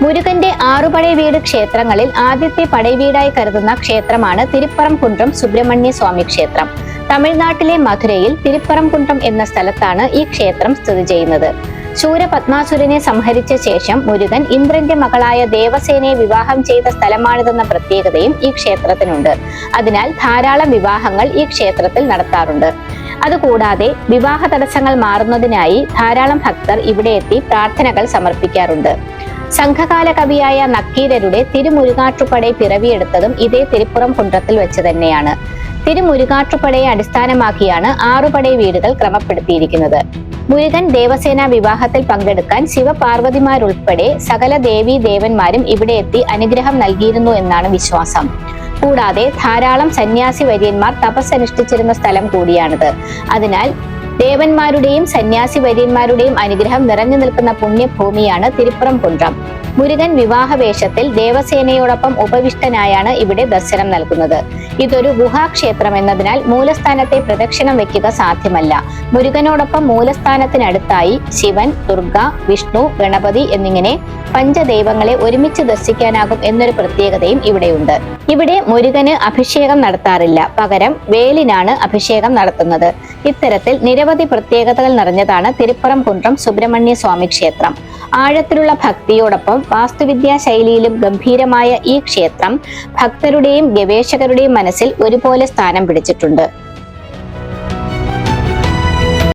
മുരുകന്റെ ആറുപടை വീട് ക്ഷേത്രങ്ങളിൽ ആദ്യത്തെ പടൈവീടായി കരുതുന്ന ക്ഷേത്രമാണ് തിരുപ്പറംകുന്றம் സുബ്രഹ്മണ്യ സ്വാമി ക്ഷേത്രം. തമിഴ്നാട്ടിലെ മധുരയിൽ തിരുപ്പറംകുന്றம் എന്ന സ്ഥലത്താണ് ഈ ക്ഷേത്രം സ്ഥിതി ചെയ്യുന്നത്. ശൂരപത്മാസുരനെ സംഹരിച്ച ശേഷം മുരുകൻ ഇന്ദ്രന്റെ മകളായ ദേവസേനയെ വിവാഹം ചെയ്ത സ്ഥലമാണിതെന്ന പ്രത്യേകതയും ഈ ക്ഷേത്രത്തിനുണ്ട്. അതിനാൽ ധാരാളം വിവാഹങ്ങൾ ഈ ക്ഷേത്രത്തിൽ നടത്താറുണ്ട്. അതുകൂടാതെ വിവാഹ തടസ്സങ്ങൾ മാറുന്നതിനായി ധാരാളം ഭക്തർ ഇവിടെ എത്തി പ്രാർത്ഥനകൾ സമർപ്പിക്കാറുണ്ട്. സംഘകാല കവിയായ നക്കീരരുടെ തിരുമുരുകാറ്റുപടൈ പിറവിയെടുത്തതും ഇതേ തിരുപ്പറംകുன்றത്തിൽ വെച്ച് തന്നെയാണ്. തിരുമുരുകാറ്റുപടയെ അടിസ്ഥാനമാക്കിയാണ് ആറുപടை വീടുകൾ ക്രമപ്പെടുത്തിയിരിക്കുന്നത്. മുരുകൻ ദേവസേന വിവാഹത്തിൽ പങ്കെടുക്കാൻ ശിവപാർവതിമാരുൾപ്പെടെ സകല ദേവീ ദേവന്മാരും ഇവിടെ എത്തി അനുഗ്രഹം നൽകിയിരുന്നു എന്നാണ് വിശ്വാസം. കൂടാതെ ധാരാളം സന്യാസി വര്യന്മാർ തപസ്സനുഷ്ഠിച്ചിരുന്ന സ്ഥലം കൂടിയാണിത്. അതിനാൽ ദേവന്മാരുടെയും സന്യാസി വര്യന്മാരുടെയും അനുഗ്രഹം നിറഞ്ഞു നിൽക്കുന്ന പുണ്യഭൂമിയാണ് തിരുപ്പറംകുന്றம். മുരുകൻ വിവാഹവേഷത്തിൽ ദേവസേനയോടൊപ്പം ഉപവിഷ്ടനായാണ് ഇവിടെ ദർശനം നൽകുന്നത്. ഇതൊരു ഗുഹാക്ഷേത്രം എന്നതിനാൽ മൂലസ്ഥാനത്തെ പ്രദക്ഷിണം വെക്കുക സാധ്യമല്ല. മുരുകനോടൊപ്പം മൂലസ്ഥാനത്തിനടുത്തായി ശിവൻ, ദുർഗ, വിഷ്ണു, ഗണപതി എന്നിങ്ങനെ പഞ്ചദൈവങ്ങളെ ഒരുമിച്ച് ദർശിക്കാനാകും എന്നൊരു പ്രത്യേകതയും ഇവിടെയുണ്ട്. ഇവിടെ മുരുകന് അഭിഷേകം നടത്താറില്ല, പകരം വേലിനാണ് അഭിഷേകം നടത്തുന്നത്. ഇത്തരത്തിൽ നിരവധി പ്രത്യേകതകൾ നിറഞ്ഞതാണ് തിരുപ്പറംകുന്றம் സുബ്രഹ്മണ്യ സ്വാമി ക്ഷേത്രം. ആഴത്തിലുള്ള ഭക്തിയോടൊപ്പം വാസ്തുവിദ്യാ ശൈലിയിലും ഗംഭീരമായ ഈ ക്ഷേത്രം ഭക്തരുടെയും ഗവേഷകരുടെയും മനസ്സിൽ ഒരുപോലെ സ്ഥാനം പിടിച്ചിട്ടുണ്ട്.